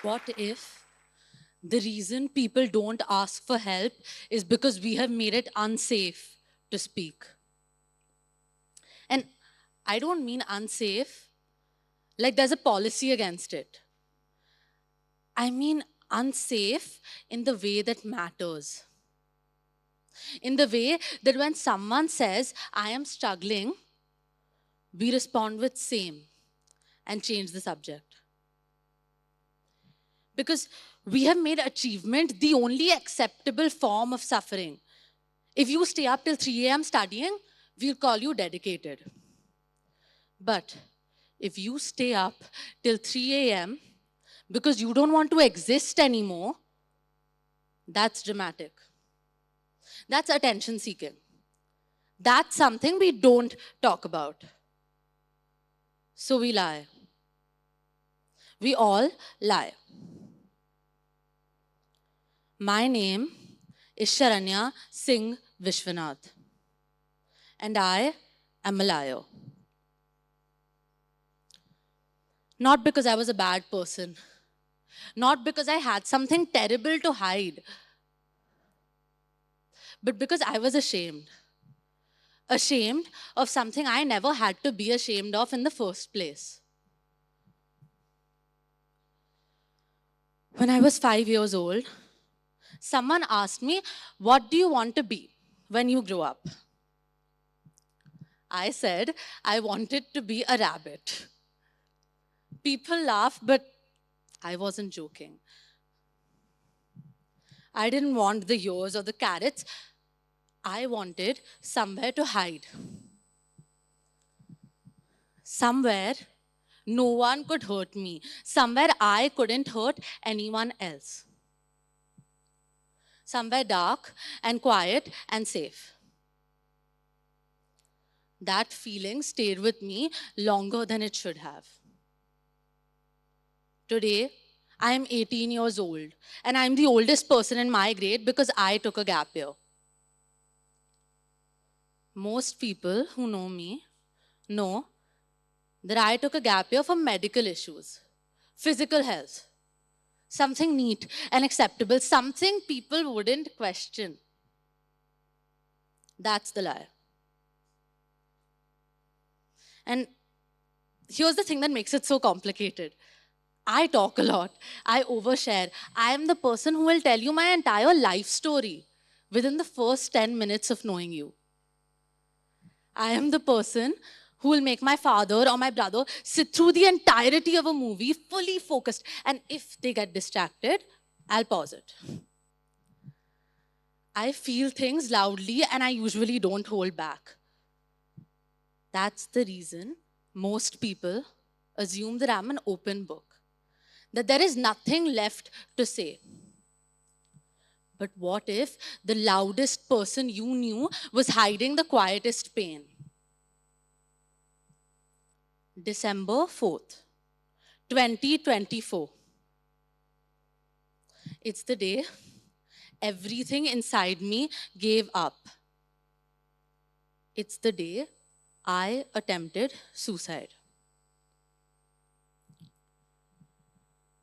What if the reason people don't ask for help is because we have made it unsafe to speak? And I don't mean unsafe like there's a policy against it. I mean unsafe in the way that matters. In the way that when someone says, I am struggling, we respond with same and change the subject. Because we have made achievement the only acceptable form of suffering. If you stay up till 3 a.m. studying, we'll call you dedicated. But if you stay up till 3 a.m. because you don't want to exist anymore, that's dramatic. That's attention seeking. That's something we don't talk about. So we lie. We all lie. My name is Sharanya Singh Vishwanath, and I am a liar. Not because I was a bad person, not because I had something terrible to hide, but because I was ashamed. Ashamed of something I never had to be ashamed of in the first place. When I was 5 years old, someone asked me, what do you want to be when you grow up? I said, I wanted to be a rabbit. People laugh, but I wasn't joking. I didn't want the ears or the carrots. I wanted somewhere to hide. Somewhere no one could hurt me. Somewhere I couldn't hurt anyone else. Somewhere dark and quiet and safe. That feeling stayed with me longer than it should have. Today, I am 18 years old and I'm the oldest person in my grade because I took a gap year. Most people who know me know that I took a gap year for medical issues, physical health, something neat and acceptable, something people wouldn't question. That's the lie. And here's the thing that makes it so complicated. I talk a lot. I overshare. I am the person who will tell you my entire life story within the first 10 minutes of knowing you. I am the person who will make my father or my brother sit through the entirety of a movie fully focused. And if they get distracted, I'll pause it. I feel things loudly and I usually don't hold back. That's the reason most people assume that I'm an open book, that there is nothing left to say. But what if the loudest person you knew was hiding the quietest pain? December 4th, 2024. It's the day everything inside me gave up. It's the day I attempted suicide.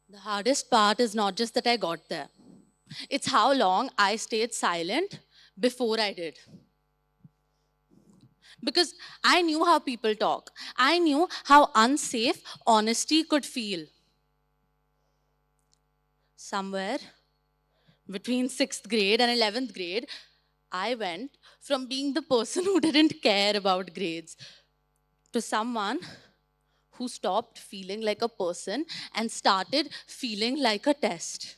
The hardest part is not just that I got there, it's how long I stayed silent before I did. Because I knew how people talk, I knew how unsafe honesty could feel. Somewhere between 6th grade and 11th grade, I went from being the person who didn't care about grades to someone who stopped feeling like a person and started feeling like a test.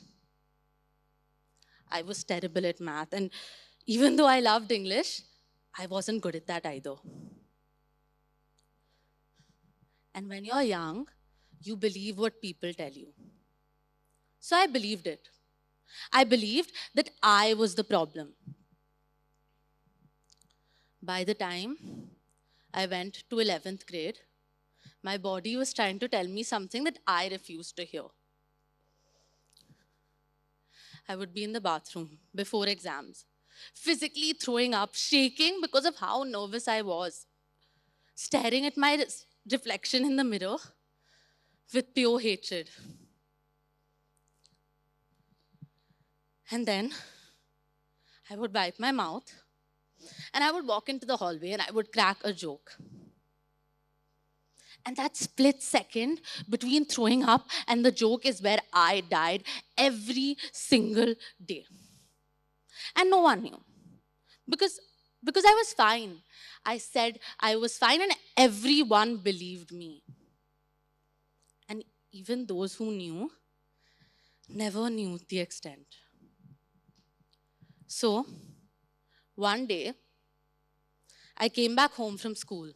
I was terrible at math, and even though I loved English, I wasn't good at that either. And when you're young, you believe what people tell you. So I believed it. I believed that I was the problem. By the time I went to 11th grade, my body was trying to tell me something that I refused to hear. I would be in the bathroom before exams, physically throwing up, shaking because of how nervous I was, staring at my reflection in the mirror with pure hatred. And then I would wipe my mouth and I would walk into the hallway and I would crack a joke. And that split second between throwing up and the joke is where I died every single day. And no one knew. Because, because I was fine. I said I was fine and everyone believed me. And even those who knew never knew the extent. So, one day, I came back home from school.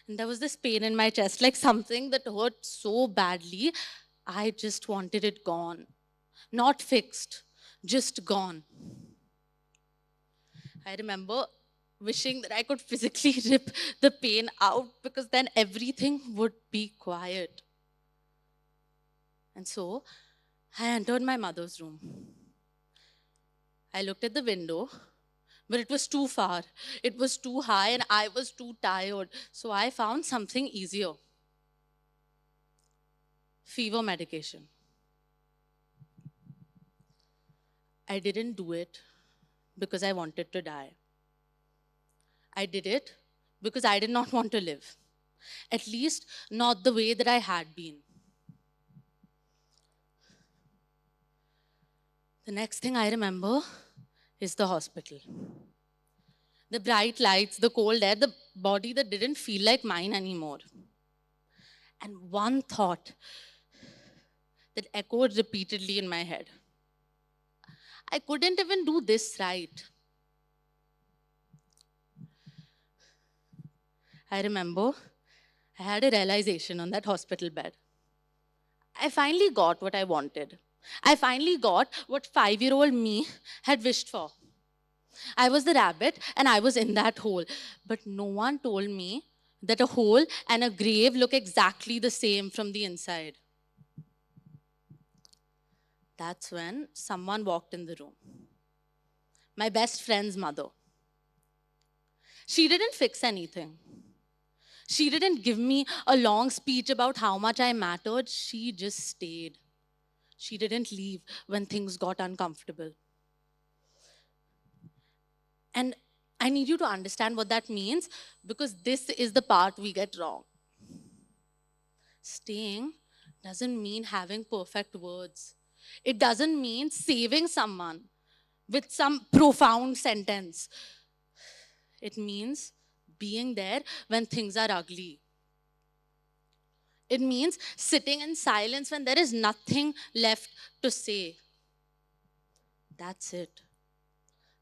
And there was this pain in my chest, like something that hurt so badly, I just wanted it gone. Not fixed, just gone. I remember wishing that I could physically rip the pain out because then everything would be quiet. And so I entered my mother's room. I looked at the window, but it was too far. It was too high and I was too tired. So I found something easier. Fever medication. I didn't do it because I wanted to die. I did it because I did not want to live. At least not the way that I had been. The next thing I remember is the hospital. The bright lights, the cold air, the body that didn't feel like mine anymore. And one thought that echoed repeatedly in my head. I couldn't even do this right. I remember I had a realization on that hospital bed. I finally got what I wanted. I finally got what 5-year-old me had wished for. I was the rabbit and I was in that hole. But no one told me that a hole and a grave look exactly the same from the inside. That's when someone walked in the room. My best friend's mother. She didn't fix anything. She didn't give me a long speech about how much I mattered. She just stayed. She didn't leave when things got uncomfortable. And I need you to understand what that means because this is the part we get wrong. Staying doesn't mean having perfect words. It doesn't mean saving someone with some profound sentence. It means being there when things are ugly. It means sitting in silence when there is nothing left to say. That's it.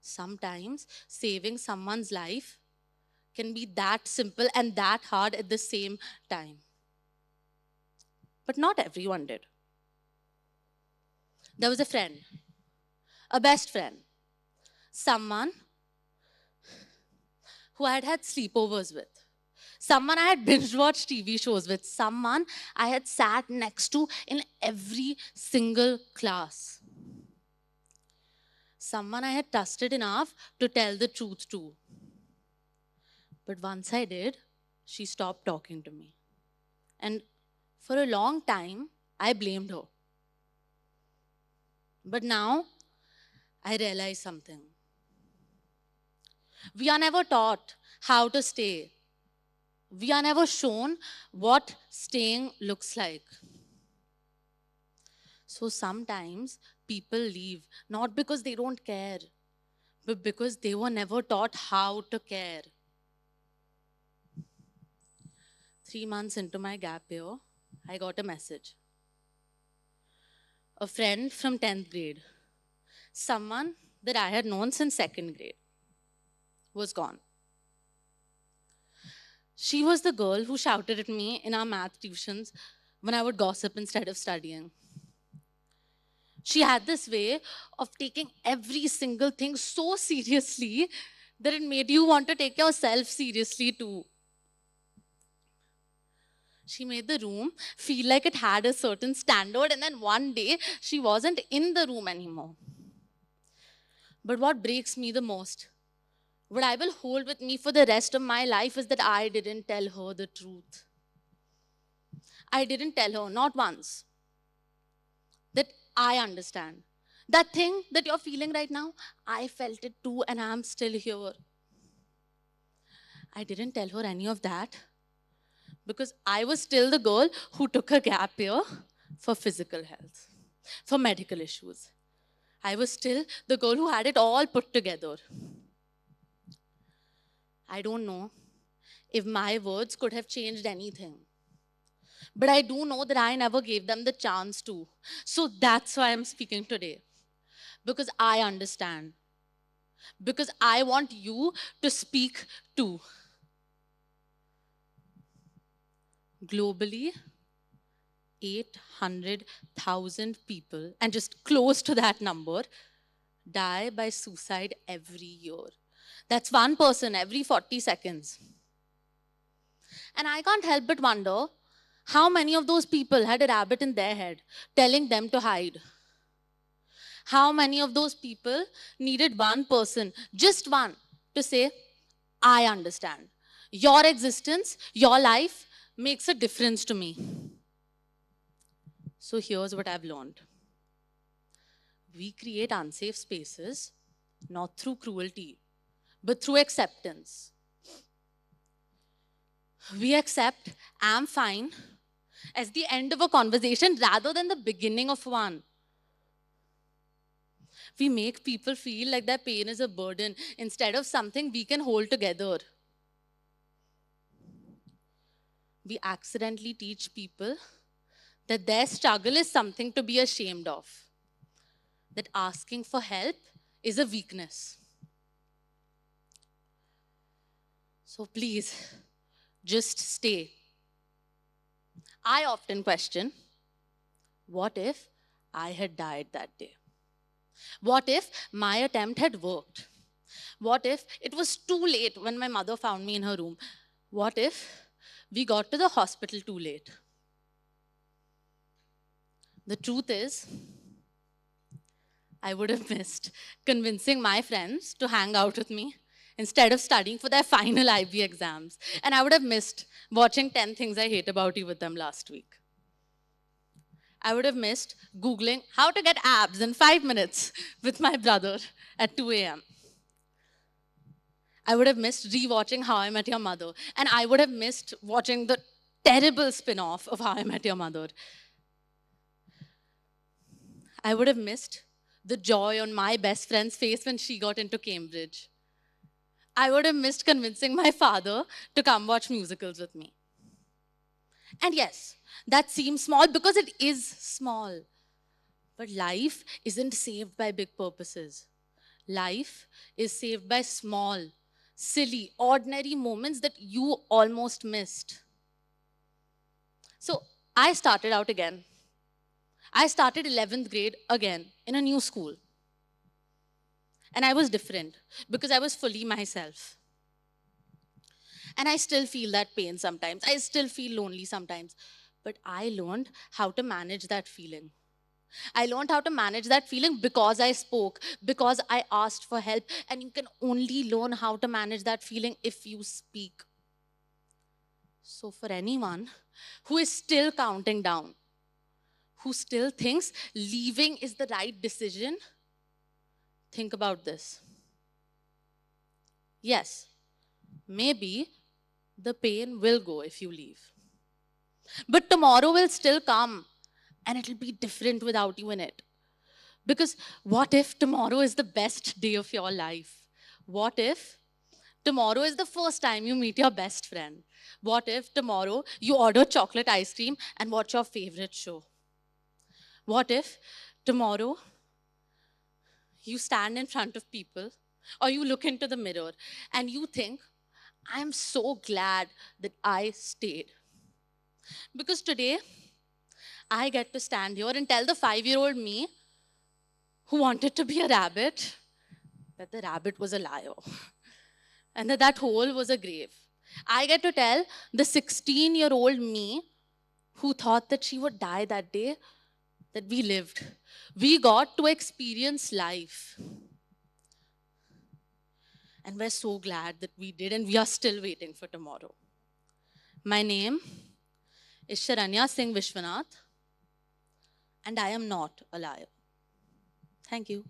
Sometimes saving someone's life can be that simple and that hard at the same time. But not everyone did. There was a friend, a best friend, someone who I had had sleepovers with, someone I had binge watched TV shows with, someone I had sat next to in every single class, someone I had trusted enough to tell the truth to. But once I did, she stopped talking to me. And for a long time, I blamed her. But now, I realize something. We are never taught how to stay. We are never shown what staying looks like. So sometimes people leave, not because they don't care, but because they were never taught how to care. 3 months into my gap year, I got a message. A friend from 10th grade, someone that I had known since 2nd grade, was gone. She was the girl who shouted at me in our math tuitions when I would gossip instead of studying. She had this way of taking every single thing so seriously that it made you want to take yourself seriously too. She made the room feel like it had a certain standard, and then one day she wasn't in the room anymore. But what breaks me the most, what I will hold with me for the rest of my life, is that I didn't tell her the truth. I didn't tell her, not once, that I understand, That thing that you're feeling right now, I felt it too, and I'm still here. I didn't tell her any of that because I was still the girl who took a gap year for physical health, for medical issues. I was still the girl who had it all put together. I don't know if my words could have changed anything, but I do know that I never gave them the chance to. So that's why I'm speaking today, because I understand, because I want you to speak too. Globally, 800,000 people, and just close to that number, die by suicide every year. That's one person every 40 seconds. And I can't help but wonder how many of those people had a rabbit in their head telling them to hide. How many of those people needed one person, just one, to say, I understand. Your existence, your life makes a difference to me. So here's what I've learned. We create unsafe spaces not through cruelty, but through acceptance. We accept, I'm fine, as the end of a conversation rather than the beginning of one. We make people feel like their pain is a burden instead of something we can hold together. We accidentally teach people that their struggle is something to be ashamed of, that asking for help is a weakness. So please, just stay. I often question, what if I had died that day? What if my attempt had worked? What if it was too late when my mother found me in her room? What if we got to the hospital too late? The truth is, I would have missed convincing my friends to hang out with me instead of studying for their final IB exams. And I would have missed watching 10 Things I Hate About You with them last week. I would have missed Googling how to get abs in 5 minutes with my brother at 2 a.m. I would have missed rewatching How I Met Your Mother. And I would have missed watching the terrible spin-off of How I Met Your Mother. I would have missed the joy on my best friend's face when she got into Cambridge. I would have missed convincing my father to come watch musicals with me. And yes, that seems small because it is small. But life isn't saved by big purposes. Life is saved by small, silly, ordinary moments that you almost missed. So I started out again. I started 11th grade again in a new school. And I was different because I was fully myself. And I still feel that pain sometimes. I still feel lonely sometimes. But I learned how to manage that feeling. I learned how to manage that feeling because I spoke, because I asked for help. And you can only learn how to manage that feeling if you speak. So for anyone who is still counting down, who still thinks leaving is the right decision, think about this. Yes, maybe the pain will go if you leave. But tomorrow will still come and it'll be different without you in it. Because what if tomorrow is the best day of your life? What if tomorrow is the first time you meet your best friend? What if tomorrow you order chocolate ice cream and watch your favorite show? What if tomorrow you stand in front of people or you look into the mirror and you think, I'm so glad that I stayed. Because today, I get to stand here and tell the 5-year-old me who wanted to be a rabbit that the rabbit was a liar and that that hole was a grave. I get to tell the 16-year-old me who thought that she would die that day that we lived. We got to experience life. And we're so glad that we did, and we are still waiting for tomorrow. My name is Sharanya Singh Vishwanath, and I am not a liar. Thank you.